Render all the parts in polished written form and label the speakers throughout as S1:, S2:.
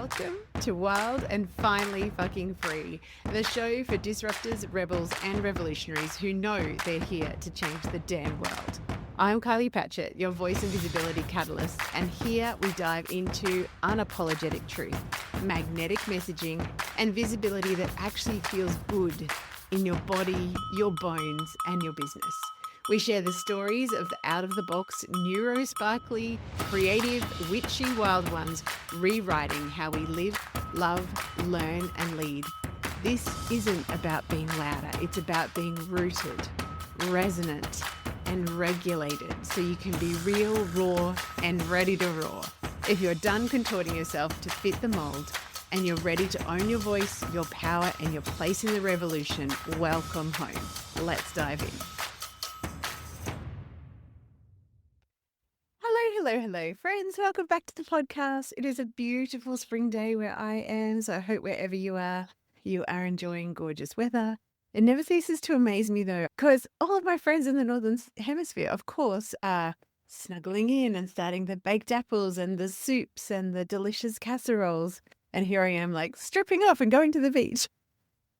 S1: Welcome to Wild and Finally Fucking Free, the show for disruptors, rebels, and revolutionaries who know they're here to change the damn world. I'm Kylie Patchett, your voice and visibility catalyst, and here we dive into unapologetic truth, magnetic messaging, and visibility that actually feels good in your body, your bones, and your business. We share the stories of the out-of-the-box, neuro-sparkly, creative, witchy wild ones, rewriting how we live, love, learn, and lead. This isn't about being louder. It's about being rooted, resonant, and regulated so you can be real, raw, and ready to roar. If you're done contorting yourself to fit the mold and you're ready to own your voice, your power, and your place in the revolution, welcome home. Let's dive in. Hello, friends. Welcome back to the podcast. It is a beautiful spring day where I am, so I hope wherever you are enjoying gorgeous weather. It never ceases to amaze me, though, because all of my friends in the Northern Hemisphere, of course, are snuggling in and starting the baked apples and the soups and the delicious casseroles. And here I am, like, stripping off and going to the beach.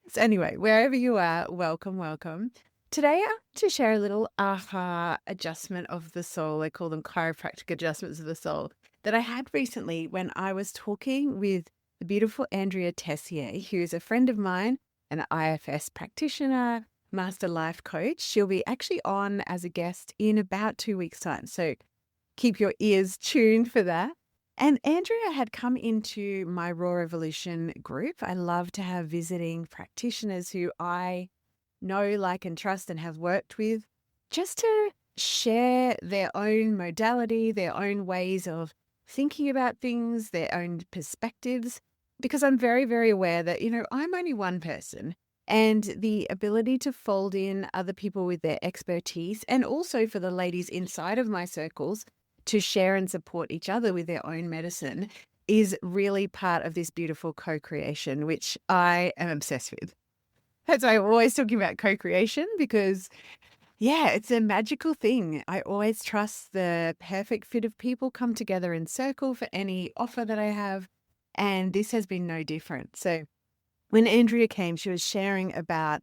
S1: So anyway, wherever you are, welcome. Today, I want to share a little aha adjustment of the soul. I call them chiropractic adjustments of the soul that I had recently when I was talking with the beautiful Andrea Tessier, who is a friend of mine, an IFS practitioner, master life coach. She'll be actually on as a guest in about 2 weeks' time. So keep your ears tuned for that. And Andrea had come into my Raw Revolution group. I love to have visiting practitioners who I know, like, and trust and have worked with, just to share their own modality, their own ways of thinking about things, their own perspectives, because I'm very, very aware that, I'm only one person, and the ability to fold in other people with their expertise, and also for the ladies inside of my circles to share and support each other with their own medicine, is really part of this beautiful co-creation, which I am obsessed with. That's why I'm always talking about co-creation, because, it's a magical thing. I always trust the perfect fit of people come together in circle for any offer that I have, and this has been no different. So when Andrea came, she was sharing about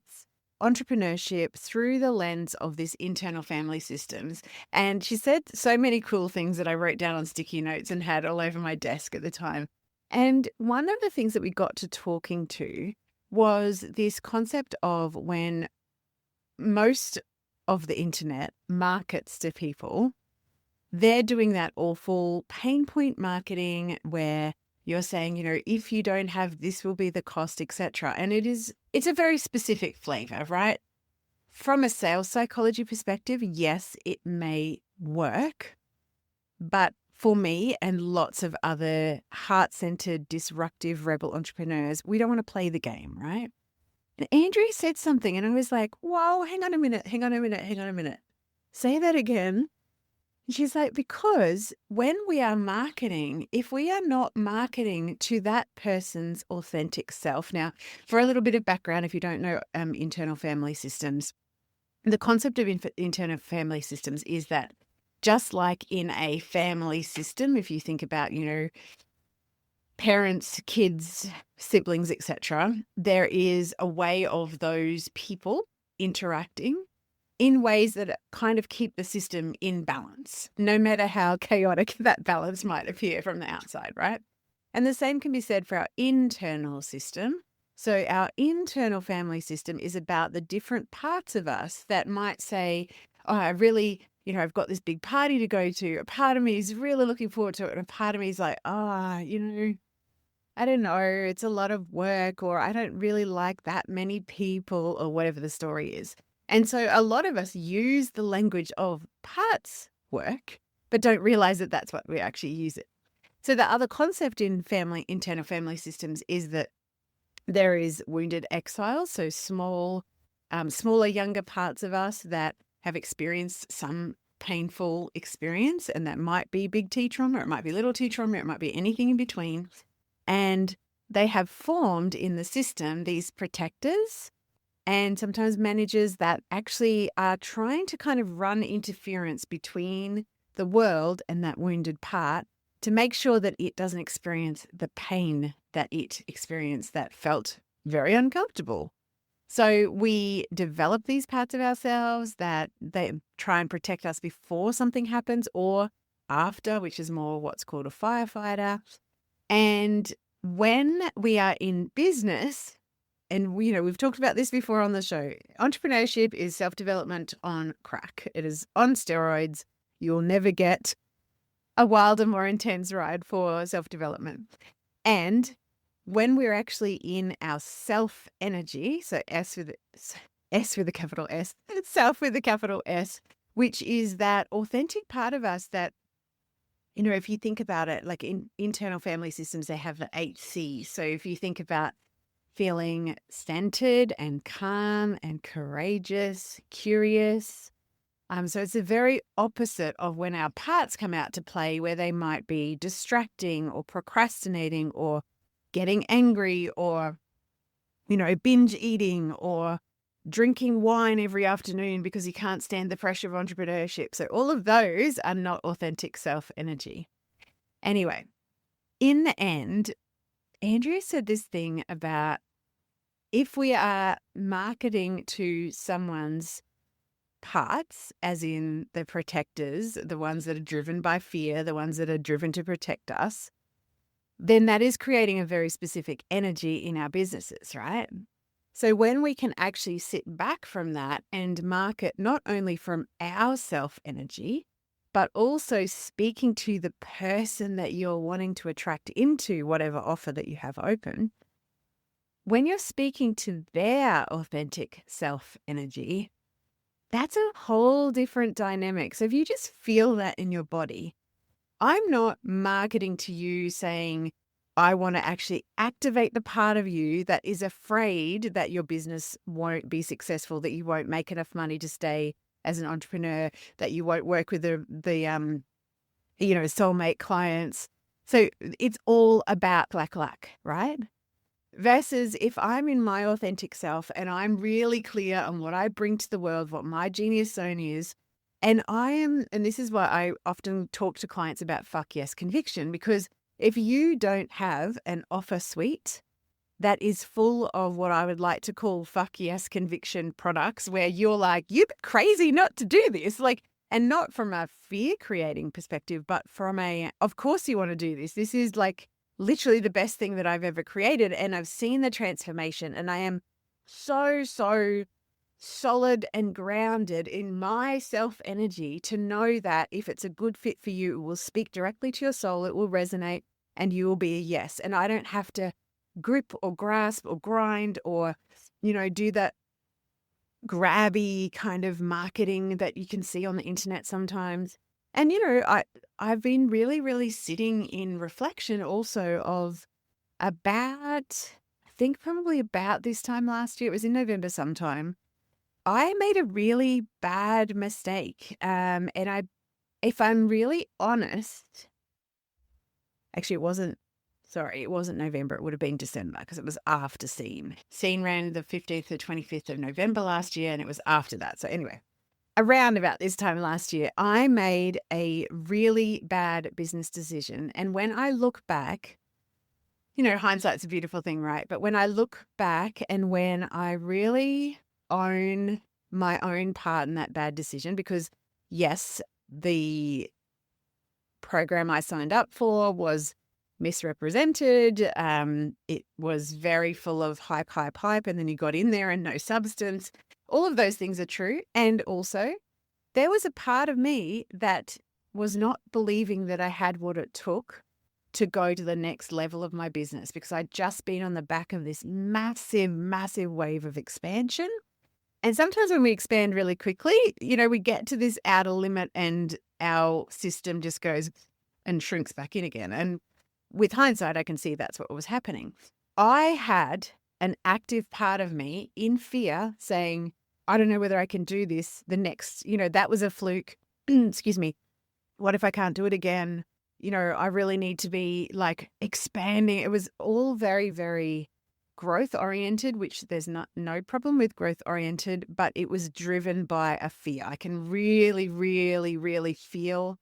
S1: entrepreneurship through the lens of this internal family systems, and she said so many cool things that I wrote down on sticky notes and had all over my desk at the time. And one of the things that we got to talking to was this concept of when most of the internet markets to people, they're doing that awful pain point marketing where you're saying, if you don't have this will be the cost, etc. And it's a very specific flavor, right? From a sales psychology perspective, yes, it may work, but for me and lots of other heart-centered, disruptive rebel entrepreneurs, we don't want to play the game, right? And Andrea said something and I was like, whoa, hang on a minute. Say that again. And she's like, because when we are marketing, if we are not marketing to that person's authentic self. Now, for a little bit of background, if you don't know internal family systems, the concept of internal family systems is that just like in a family system, if you think about, parents, kids, siblings, etc., there is a way of those people interacting in ways that kind of keep the system in balance, no matter how chaotic that balance might appear from the outside, right? And the same can be said for our internal system. So our internal family system is about the different parts of us that might say, oh, I really, I've got this big party to go to. A part of me is really looking forward to it. And a part of me is like, I don't know, it's a lot of work, or I don't really like that many people, or whatever the story is. And so a lot of us use the language of parts work, but don't realize that that's what we actually use it. So the other concept in internal family systems is that there is wounded exiles, so smaller, younger parts of us that have experienced some painful experience, and that might be big T trauma, it might be little T trauma, it might be anything in between. And they have formed in the system these protectors and sometimes managers that actually are trying to kind of run interference between the world and that wounded part to make sure that it doesn't experience the pain that it experienced that felt very uncomfortable. So we develop these parts of ourselves that they try and protect us before something happens or after, which is more what's called a firefighter. And when we are in business, and we've talked about this before on the show, entrepreneurship is self-development on crack. It is on steroids. You'll never get a wilder, more intense ride for self-development. And when we're actually in our self energy, so S with a capital S, self with a capital S, which is that authentic part of us that, if you think about it, like in internal family systems, they have the 8 C's. So if you think about feeling centered and calm and courageous, curious. So it's the very opposite of when our parts come out to play, where they might be distracting or procrastinating or getting angry or, binge eating or drinking wine every afternoon because you can't stand the pressure of entrepreneurship. So all of those are not authentic self energy. Anyway, in the end, Andrea said this thing about if we are marketing to someone's parts, as in the protectors, the ones that are driven by fear, the ones that are driven to protect us, then that is creating a very specific energy in our businesses, right? So when we can actually sit back from that and market not only from our self energy, but also speaking to the person that you're wanting to attract into whatever offer that you have open, when you're speaking to their authentic self energy, that's a whole different dynamic. So if you just feel that in your body, I'm not marketing to you saying, I want to actually activate the part of you that is afraid that your business won't be successful, that you won't make enough money to stay as an entrepreneur, that you won't work with the soulmate clients. So it's all about black luck, right? Versus if I'm in my authentic self and I'm really clear on what I bring to the world, what my genius zone is, and this is why I often talk to clients about fuck yes conviction, because if you don't have an offer suite that is full of what I would like to call fuck yes conviction products, where you're like, you're crazy not to do this, and not from a fear creating perspective, but from of course you want to do this. This is literally the best thing that I've ever created. And I've seen the transformation, and I am so, so solid and grounded in my self energy to know that if it's a good fit for you, it will speak directly to your soul, it will resonate, and you will be a yes. And I don't have to grip or grasp or grind or, do that grabby kind of marketing that you can see on the internet sometimes. And, I've been really, really sitting in reflection also of I think probably about this time last year, it was in November sometime, I made a really bad mistake. And if I'm really honest, actually it wasn't November. It would have been December because it was after Scene. Scene ran the 15th to 25th of November last year, and it was after that. So anyway, around about this time last year, I made a really bad business decision. And when I look back, hindsight's a beautiful thing, right? But when I look back and when I really own my own part in that bad decision, because yes, the program I signed up for was misrepresented. It was very full of hype, and then you got in there and no substance. All of those things are true. And also, there was a part of me that was not believing that I had what it took to go to the next level of my business, because I'd just been on the back of this massive, massive wave of expansion. And sometimes when we expand really quickly, we get to this outer limit and our system just goes and shrinks back in again. And with hindsight, I can see that's what was happening. I had an active part of me in fear saying, I don't know whether I can do this the next, that was a fluke. Excuse me. What if I can't do it again? I really need to be expanding. It was all very, very growth oriented, which there's no problem with growth oriented, but it was driven by a fear. I can really, really, really feel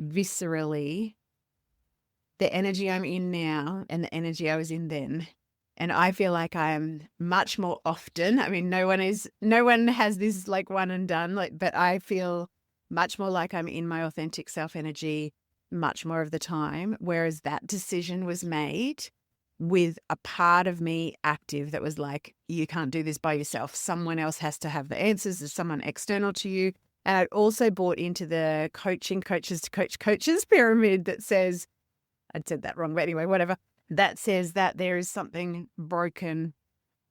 S1: viscerally the energy I'm in now and the energy I was in then. And I feel like I am much more often. I mean, no one has this like one and done, but I feel much more like I'm in my authentic self energy much more of the time. Whereas that decision was made with a part of me active that was like, you can't do this by yourself. Someone else has to have the answers. There's someone external to you. And I also bought into the coaches to coaches pyramid that says, I'd said that wrong, but anyway, whatever. That says that there is something broken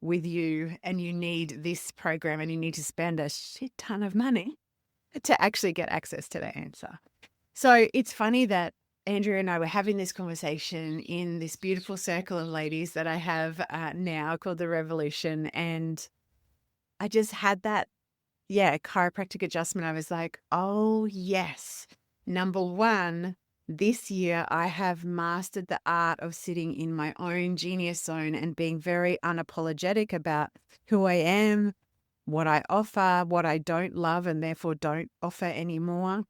S1: with you and you need this program and you need to spend a shit ton of money to actually get access to the answer. So it's funny that Andrea and I were having this conversation in this beautiful circle of ladies that I have now called the Revolution. And I just had that, chiropractic adjustment. I was like, oh, yes. Number one, this year I have mastered the art of sitting in my own genius zone and being very unapologetic about who I am, what I offer, what I don't love and therefore don't offer anymore.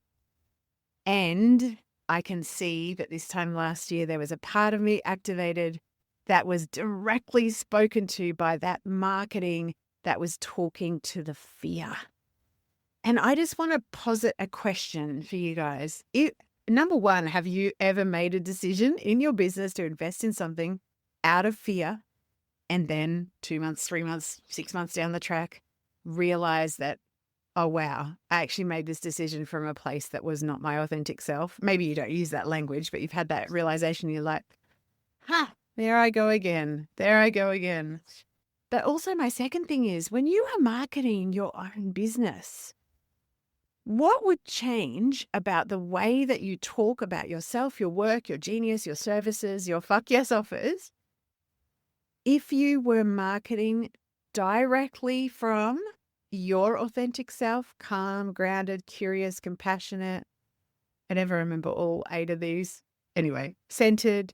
S1: And I can see that this time last year, there was a part of me activated that was directly spoken to by that marketing that was talking to the fear. And I just want to posit a question for you guys. Number one, have you ever made a decision in your business to invest in something out of fear and then 2 months, 3 months, 6 months down the track, realize that, oh, wow, I actually made this decision from a place that was not my authentic self? Maybe you don't use that language, but you've had that realization. You're like, there I go again. There I go again. But also my second thing is when you are marketing your own business, what would change about the way that you talk about yourself, your work, your genius, your services, your fuck yes offers, if you were marketing directly from your authentic self, calm, grounded, curious, compassionate? I never remember all 8 of these. Anyway, centered.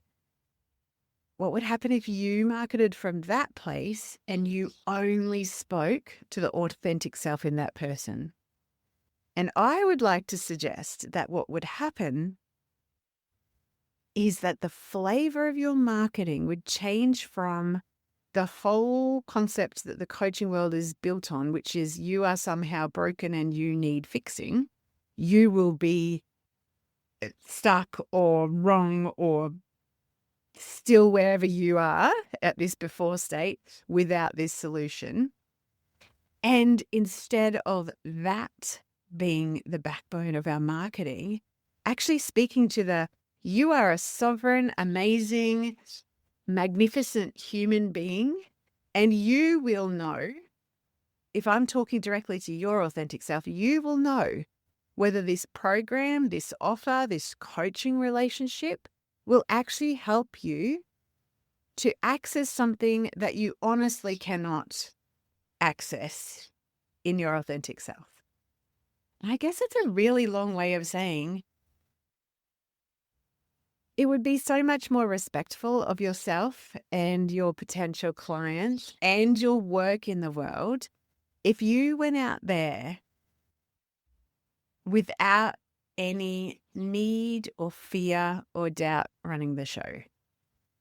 S1: What would happen if you marketed from that place and you only spoke to the authentic self in that person? And I would like to suggest that what would happen is that the flavor of your marketing would change from the whole concept that the coaching world is built on, which is you are somehow broken and you need fixing. You will be stuck or wrong or still wherever you are at this before state without this solution. And instead of that being the backbone of our marketing, actually speaking to you are a sovereign, amazing, magnificent human being, and you will know, if I'm talking directly to your authentic self, you will know whether this program, this offer, this coaching relationship will actually help you to access something that you honestly cannot access in your authentic self. And I guess it's a really long way of saying it would be so much more respectful of yourself and your potential clients and your work in the world if you went out there without any need or fear or doubt running the show.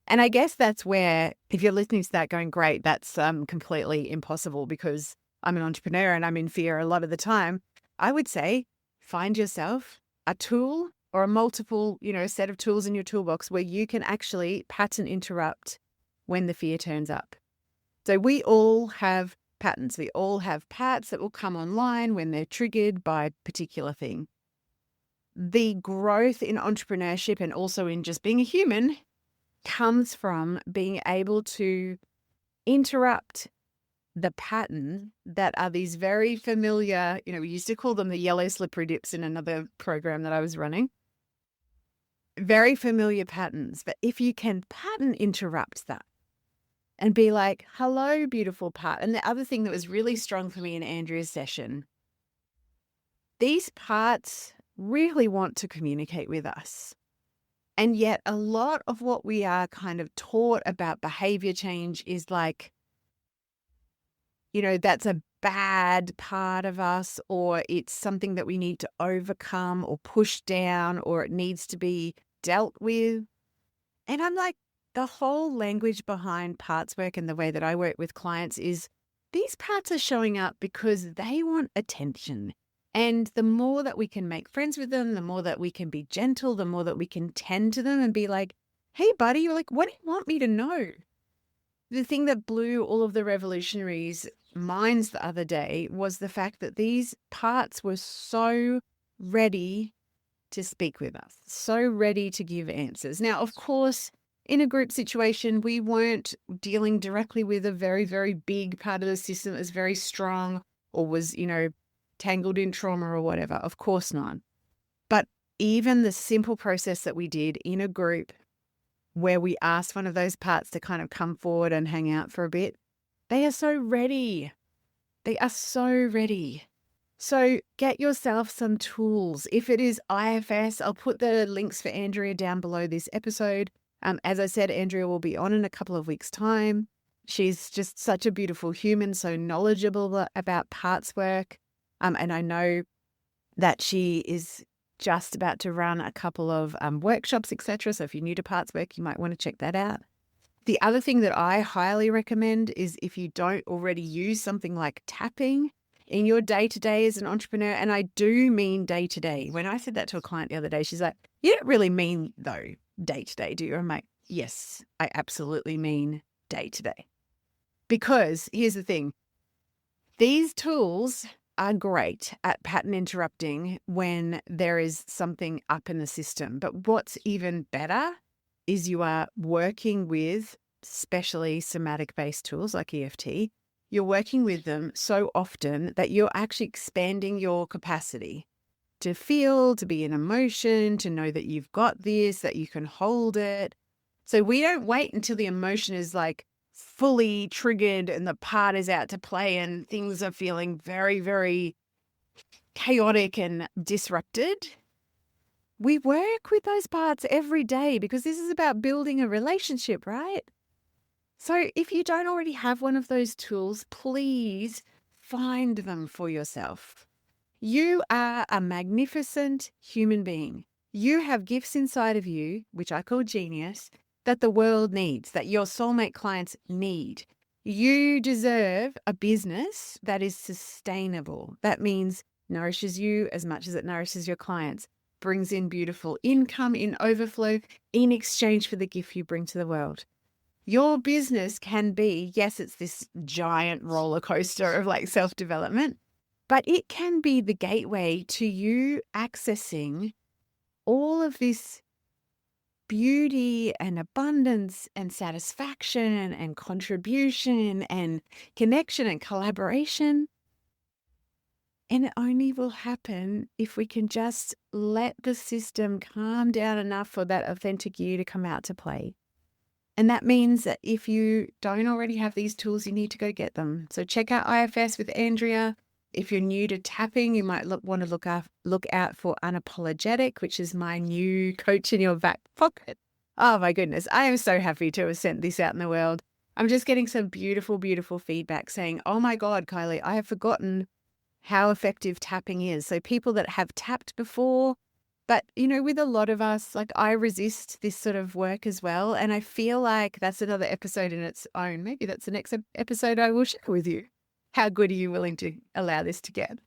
S1: And I guess that's where, if you're listening to that going, great, that's completely impossible because I'm an entrepreneur and I'm in fear a lot of the time. I would say find yourself a tool or a multiple, set of tools in your toolbox where you can actually pattern interrupt when the fear turns up. So we all have patterns. We all have patterns that will come online when they're triggered by a particular thing. The growth in entrepreneurship and also in just being a human comes from being able to interrupt the pattern that are these very familiar, we used to call them the yellow slippery dips in another program that I was running. Very familiar patterns. But if you can pattern interrupt that and be like, hello, beautiful part. And the other thing that was really strong for me in Andrea's session, these parts really want to communicate with us. And yet a lot of what we are kind of taught about behavior change is like, that's a bad part of us, or it's something that we need to overcome or push down, or it needs to be dealt with. And I'm like, the whole language behind parts work and the way that I work with clients is these parts are showing up because they want attention. And the more that we can make friends with them, the more that we can be gentle, the more that we can tend to them and be like, hey, buddy, you're like, what do you want me to know? The thing that blew all of the revolutionaries' minds the other day was the fact that these parts were so ready to speak with us, so ready to give answers. Now, of course, in a group situation, we weren't dealing directly with a very, very big part of the system that was very strong or was, tangled in trauma or whatever. Of course not. But even the simple process that we did in a group where we asked one of those parts to kind of come forward and hang out for a bit, they are so ready. They are so ready. So get yourself some tools. If it is IFS, I'll put the links for Andrea down below this episode. As I said, Andrea will be on in a couple of weeks' time. She's just such a beautiful human, so knowledgeable about parts work. And I know that she is just about to run a couple of workshops, etc. So if you're new to parts work, you might want to check that out. The other thing that I highly recommend is if you don't already use something like tapping in your day-to-day as an entrepreneur, and I do mean day-to-day. When I said that to a client the other day, she's like, you don't really mean, though, day-to-day, do you? I'm like, yes, I absolutely mean day-to-day. Because here's the thing. These tools are great at pattern interrupting when there is something up in the system. But what's even better is you are working with especially somatic-based tools like EFT. You're working with them so often that you're actually expanding your capacity to feel, to be in emotion, to know that you've got this, that you can hold it. So we don't wait until the emotion is like fully triggered and the part is out to play and things are feeling very, very chaotic and disrupted. We work with those parts every day because this is about building a relationship, right? So if you don't already have one of those tools, please find them for yourself. You are a magnificent human being. You have gifts inside of you, which I call genius, that the world needs, that your soulmate clients need. You deserve a business that is sustainable. That means nourishes you as much as it nourishes your clients, brings in beautiful income in overflow in exchange for the gift you bring to the world. Your business can be, yes, it's this giant roller coaster of like self-development, but it can be the gateway to you accessing all of this beauty and abundance and satisfaction and contribution and connection and collaboration. And it only will happen if we can just let the system calm down enough for that authentic you to come out to play. And that means that if you don't already have these tools, you need to go get them. So check out IFS with Andrea. If you're new to tapping, you might want to look out for Unapologetic, which is my new coach in your back pocket. Oh my goodness. I am so happy to have sent this out in the world. I'm just getting some beautiful, beautiful feedback saying, oh my God, Kylie, I have forgotten how effective tapping is. So people that have tapped before, but, with a lot of us, like I resist this sort of work as well. And I feel like that's another episode in its own. Maybe that's the next episode I will share with you. How good are you willing to allow this to get?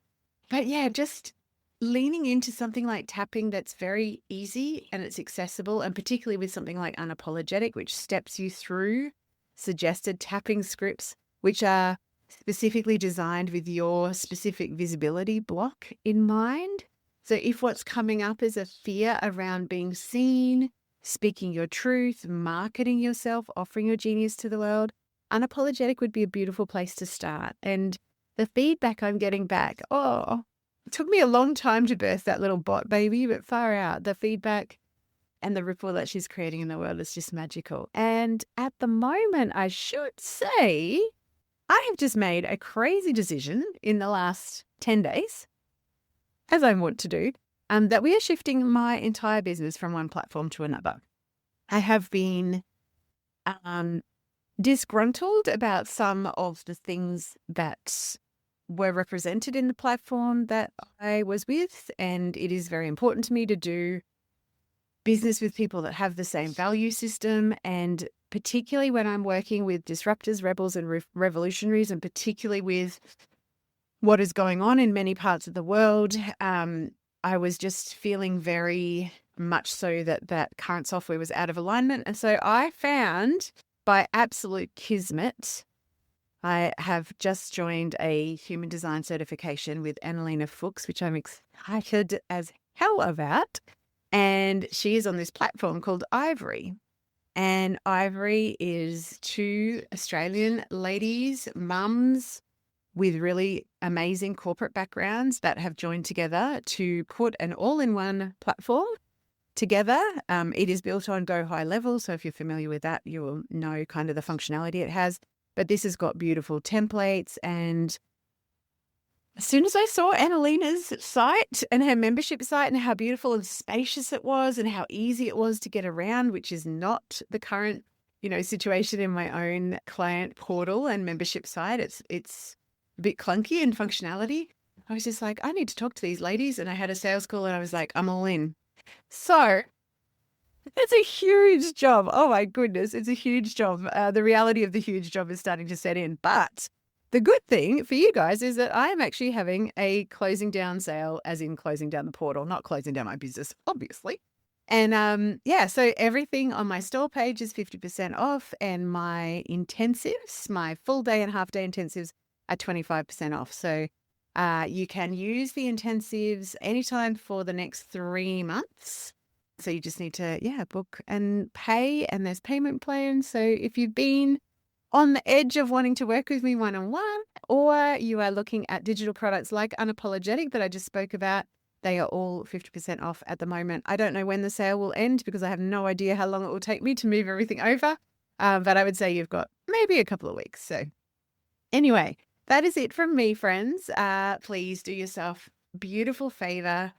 S1: But yeah, just leaning into something like tapping that's very easy and it's accessible, and particularly with something like Unapologetic, which steps you through suggested tapping scripts, which are specifically designed with your specific visibility block in mind. So if what's coming up is a fear around being seen, speaking your truth, marketing yourself, offering your genius to the world, Unapologetic would be a beautiful place to start. And the feedback I'm getting back, it took me a long time to birth that little bot baby, but far out. The feedback and the ripple that she's creating in the world is just magical. And at the moment, I should say, I have just made a crazy decision in the last 10 days, as I want to do, that we are shifting my entire business from one platform to another. I have been disgruntled about some of the things that were represented in the platform that I was with, and it is very important to me to do business with people that have the same value system. And particularly when I'm working with disruptors, rebels, and revolutionaries, and particularly with what is going on in many parts of the world, I was just feeling very much so that current software was out of alignment. And so I found, by absolute kismet, I have just joined a human design certification with Annalena Fuchs, which I'm excited as hell about. And she is on this platform called Ivory. And Ivory is two Australian ladies, mums with really amazing corporate backgrounds that have joined together to put an all-in-one platform together. It is built on Go High Level. So if you're familiar with that, you will know kind of the functionality it has. But this has got beautiful templates. And as soon as I saw Annalena's site and her membership site and how beautiful and spacious it was and how easy it was to get around, which is not the current, situation in my own client portal and membership site. It's a bit clunky in functionality. I was just like, I need to talk to these ladies. And I had a sales call and I was like, I'm all in. So it's a huge job. Oh my goodness, it's a huge job. The reality of the huge job is starting to set in. But the good thing for you guys is that I am actually having a closing down sale, as in closing down the portal, not closing down my business, obviously. And so everything on my store page is 50% off, and my intensives, my full day and half day intensives, are 25% off. So you can use the intensives anytime for the next 3 months. So you just need to, book and pay, and there's payment plans. So if you've been on the edge of wanting to work with me one-on-one, or you are looking at digital products like Unapologetic that I just spoke about, they are all 50% off at the moment. I don't know when the sale will end because I have no idea how long it will take me to move everything over. But I would say you've got maybe a couple of weeks. So anyway, that is it from me, friends. Please do yourself a beautiful favor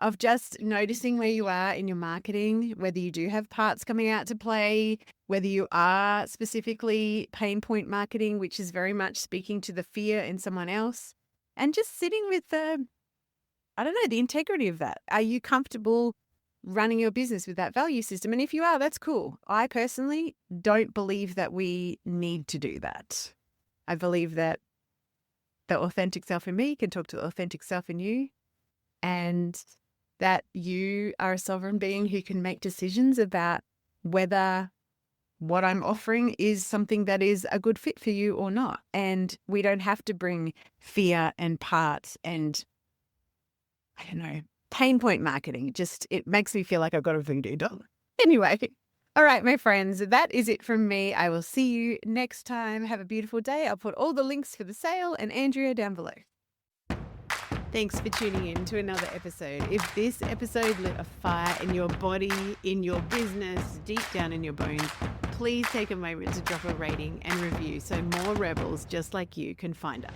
S1: of just noticing where you are in your marketing, whether you do have parts coming out to play, whether you are specifically pain point marketing, which is very much speaking to the fear in someone else, and just sitting with the integrity of that. Are you comfortable running your business with that value system? And if you are, that's cool. I personally don't believe that we need to do that. I believe that the authentic self in me can talk to the authentic self in you, and that you are a sovereign being who can make decisions about whether what I'm offering is something that is a good fit for you or not. And we don't have to bring fear and parts and, pain point marketing. It makes me feel like I've got a voodoo doll. Anyway, all right, my friends, that is it from me. I will see you next time. Have a beautiful day. I'll put all the links for the sale and Andrea down below. Thanks for tuning in to another episode. If this episode lit a fire in your body, in your business, deep down in your bones, please take a moment to drop a rating and review so more rebels just like you can find us.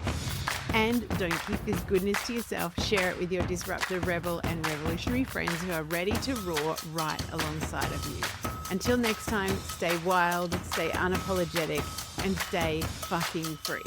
S1: And don't keep this goodness to yourself. Share it with your disruptor, rebel, and revolutionary friends who are ready to roar right alongside of you. Until next time, stay wild, stay unapologetic, and stay fucking free.